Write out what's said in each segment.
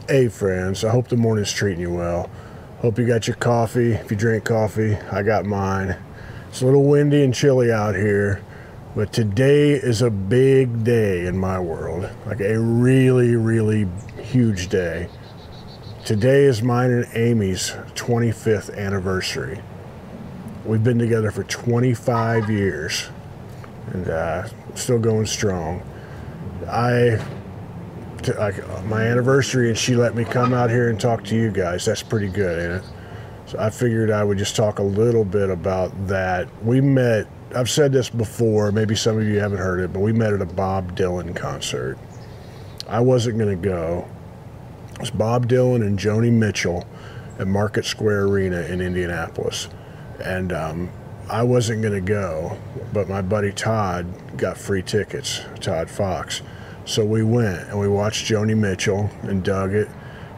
Hey friends, I hope the morning's treating you well. Hope you got your coffee. If you drink coffee, I got mine. It's a little windy and chilly out here, but today is a big day in my world. Like a really, really huge day. Today is mine and Amy's 25th anniversary. We've been together for 25 years and still going strong. My anniversary, and she let me come out here and talk to you guys. That's pretty good, ain't it? So I figured I would just talk a little bit about that. We met, I've said this before, maybe some of you haven't heard it, but we met at a Bob Dylan concert. I wasn't going to go. It was Bob Dylan and Joni Mitchell at Market Square Arena in Indianapolis. And I wasn't going to go, but my buddy Todd got free tickets, Todd Fox. So we went and we watched Joni Mitchell and dug it.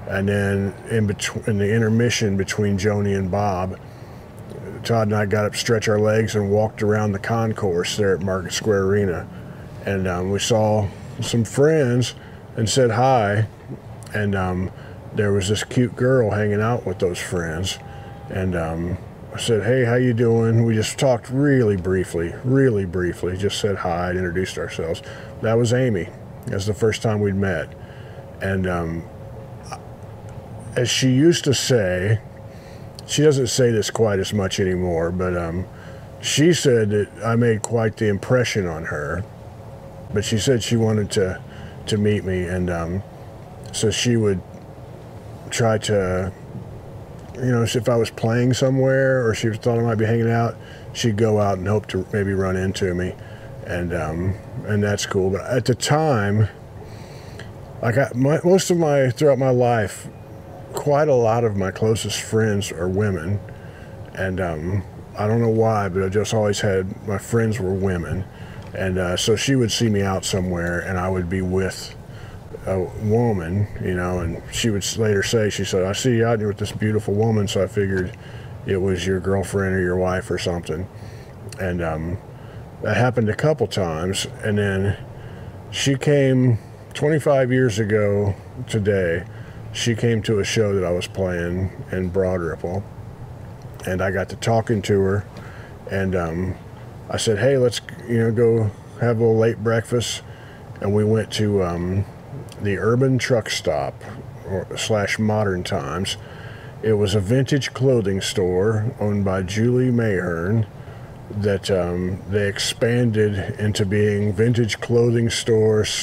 And then in the intermission between Joni and Bob, Todd and I got up, stretched our legs, and walked around the concourse there at Market Square Arena. And we saw some friends and said hi. And there was this cute girl hanging out with those friends. And I said, hey, how you doing? We just talked really briefly, just said hi and introduced ourselves. That was Amy. That was the first time we'd met. And as she used to say, she doesn't say this quite as much anymore, but she said that I made quite the impression on her. But she said she wanted to meet me, and so she would try to, you know, if I was playing somewhere or she thought I might be hanging out, she'd go out and hope to maybe run into me. And that's cool. But at the time, throughout my life, quite a lot of my closest friends are women. And I don't know why, but I just always had, my friends were women. And so she would see me out somewhere and I would be with a woman, you know, and she would later say, she said, I see you out here with this beautiful woman, so I figured it was your girlfriend or your wife or something. And that happened a couple times. And then she came 25 years ago today. She came to a show that I was playing in Broad Ripple, and I got to talking to her, and I said, hey, let's go have a little late breakfast. And we went to the Urban Truck Stop / Modern Times. It was a vintage clothing store owned by Julie Mayhern that they expanded into being vintage clothing store /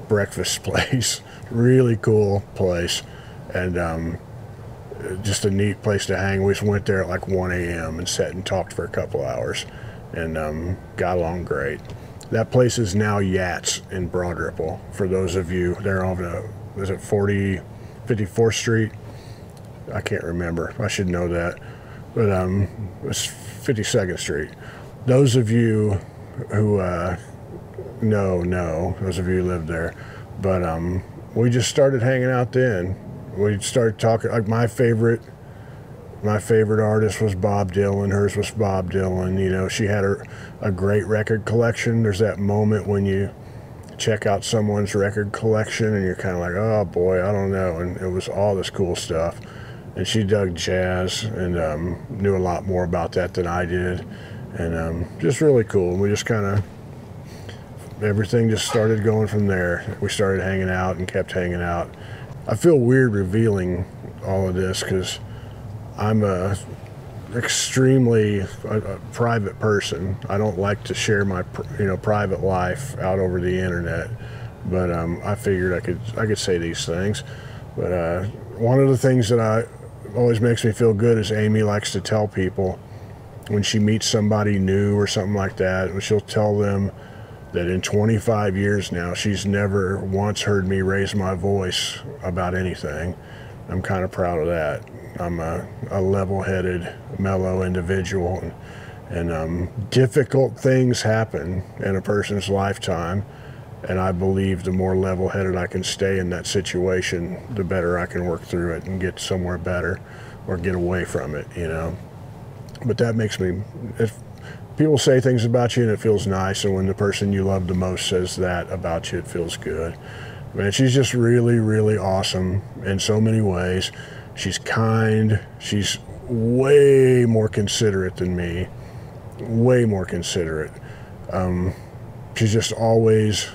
breakfast place. Really cool place, and just a neat place to hang. We just went there at like 1 a.m. and sat and talked for a couple hours, and got along great. That place is now Yats in Broad Ripple. For those of you, they're on is it 54th Street? I can't remember. I should know that. But it's 52nd Street. Those of you who know, those of you who live there. But we just started hanging out then. We started talking. Like my favorite artist was Bob Dylan. Hers was Bob Dylan. You know, she had a great record collection. There's that moment when you check out someone's record collection and you're kind of like, oh boy, I don't know. And it was all this cool stuff. And she dug jazz and knew a lot more about that than I did. And just really cool. And we just kind of, everything just started going from there. We started hanging out and kept hanging out. I feel weird revealing all of this because I'm a extremely private person. I don't like to share my private life out over the internet, but I figured I could say these things. But one of the things that always makes me feel good is Amy likes to tell people when she meets somebody new or something like that, and she'll tell them that in 25 years now she's never once heard me raise my voice about anything. I'm kind of proud of that. I'm a level-headed, mellow individual, and difficult things happen in a person's lifetime, and I believe the more level-headed I can stay in that situation, the better I can work through it and get somewhere better or get away from it, you know. But that makes me, if people say things about you and it feels nice, and when the person you love the most says that about you, it feels good. Man, she's just really, really awesome in so many ways. She's kind. She's way more considerate than me. Way more considerate. She's just always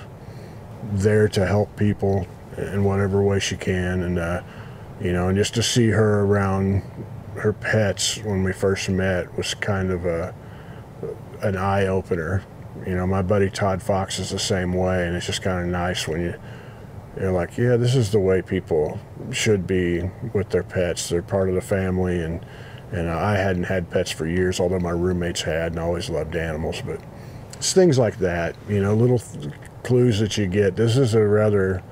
there to help people in whatever way she can. And, you know, and just to see her around her pets when we first met was kind of an eye-opener. You know, my buddy Todd Fox is the same way, and it's just kind of nice when you're like, yeah, this is the way people should be with their pets. They're part of the family, and I hadn't had pets for years, although my roommates had, and I always loved animals. But it's things like that, you know, little clues that you get. This is a rather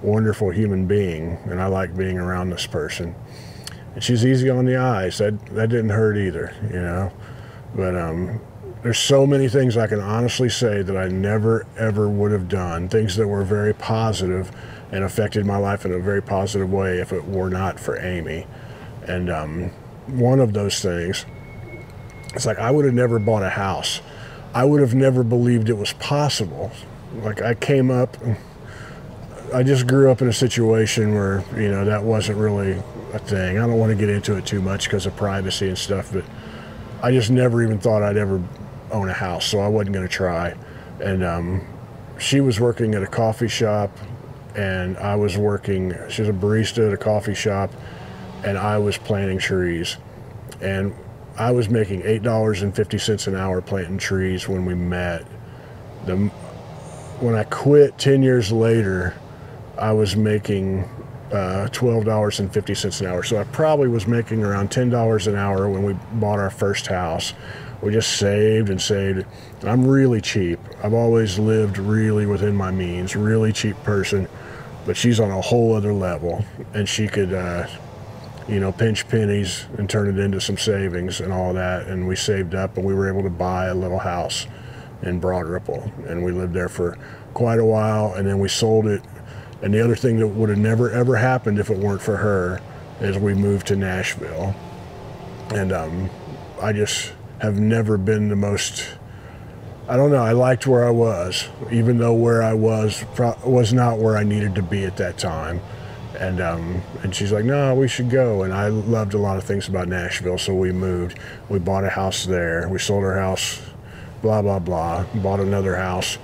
wonderful human being, and I like being around this person. And she's easy on the eyes. That didn't hurt either, you know. But there's so many things I can honestly say that I never, ever would have done, things that were very positive and affected my life in a very positive way if it were not for Amy. And one of those things, it's like I would have never bought a house. I would have never believed it was possible. Like I came up, I just grew up in a situation where, you know, that wasn't really a thing. I don't want to get into it too much because of privacy and stuff, but I just never even thought I'd ever own a house, so I wasn't going to try. And she was working at a coffee shop, and I was working, she was a barista at a coffee shop, and I was planting trees. And I was making $8.50 an hour planting trees when we met. When I quit 10 years later, I was making $12.50 an hour. So I probably was making around $10 an hour when we bought our first house. We just saved and saved. I'm really cheap. I've always lived really within my means, really cheap person, but she's on a whole other level, and she could, you know, pinch pennies and turn it into some savings and all that. And we saved up, and we were able to buy a little house in Broad Ripple, and we lived there for quite a while, and then we sold it. And the other thing that would have never ever happened if it weren't for her is we moved to Nashville. And I just have never been the most, I don't know, I liked where I was, even though where I was not where I needed to be at that time. And she's like, no, we should go. And I loved a lot of things about Nashville, so we moved. We bought a house there. We sold our house, blah, blah, blah, bought another house.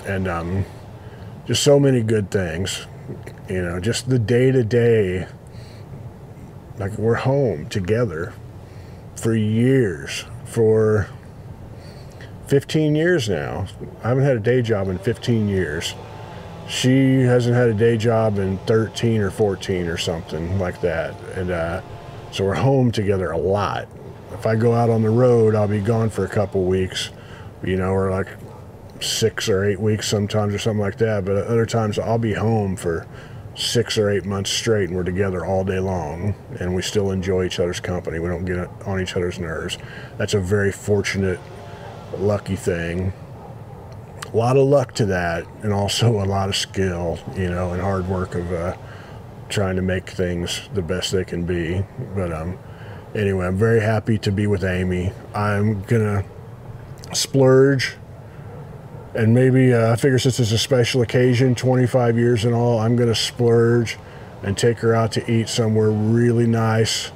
And just so many good things, you know, just the day-to-day, like we're home together for years, for 15 years now. I haven't had a day job in 15 years. She hasn't had a day job in 13 or 14 or something like that. And so we're home together a lot. If I go out on the road, I'll be gone for a couple weeks, you know, or like 6 or 8 weeks sometimes or something like that. But other times I'll be home for 6 or 8 months straight, and we're together all day long, and we still enjoy each other's company. We don't get on each other's nerves. That's a very fortunate, lucky thing. A lot of luck to that, and also a lot of skill, you know, and hard work of trying to make things the best they can be. But anyway, I'm very happy to be with Amy. I'm gonna splurge. And maybe, I figure since it's a special occasion, 25 years and all, I'm going to splurge and take her out to eat somewhere really nice.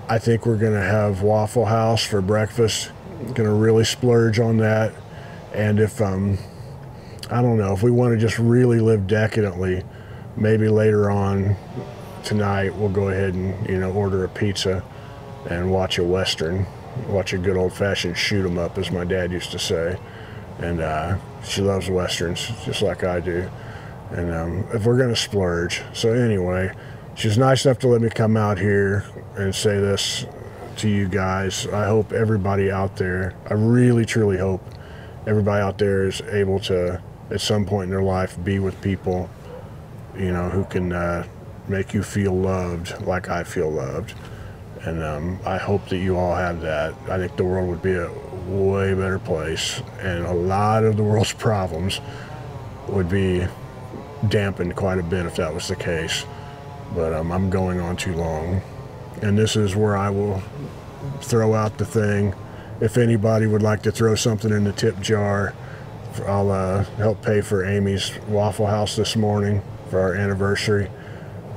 I think we're going to have Waffle House for breakfast. Going to really splurge on that. And if, I don't know, if we want to just really live decadently, maybe later on tonight we'll go ahead and, you know, order a pizza and watch a Western. Watch a good old-fashioned shoot 'em up, as my dad used to say. And she loves Westerns, just like I do. And if we're going to splurge. So anyway, she was nice enough to let me come out here and say this to you guys. I hope everybody out there, I really, truly hope everybody out there is able to, at some point in their life, be with people, you know, who can make you feel loved like I feel loved. And I hope that you all have that. I think the world would be a way better place, and a lot of the world's problems would be dampened quite a bit if that was the case. But I'm going on too long, and this is where I will throw out the thing. If anybody would like to throw something in the tip jar, I'll help pay for Amy's Waffle House this morning for our anniversary.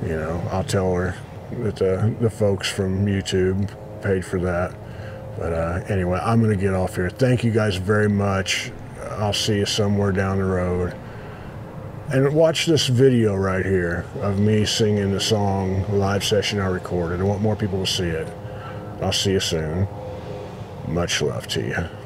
You know, I'll tell her that the folks from YouTube paid for that. But anyway, I'm going to get off here. Thank you guys very much. I'll see you somewhere down the road. And watch this video right here of me singing the song, live session I recorded. I want more people to see it. I'll see you soon. Much love to you.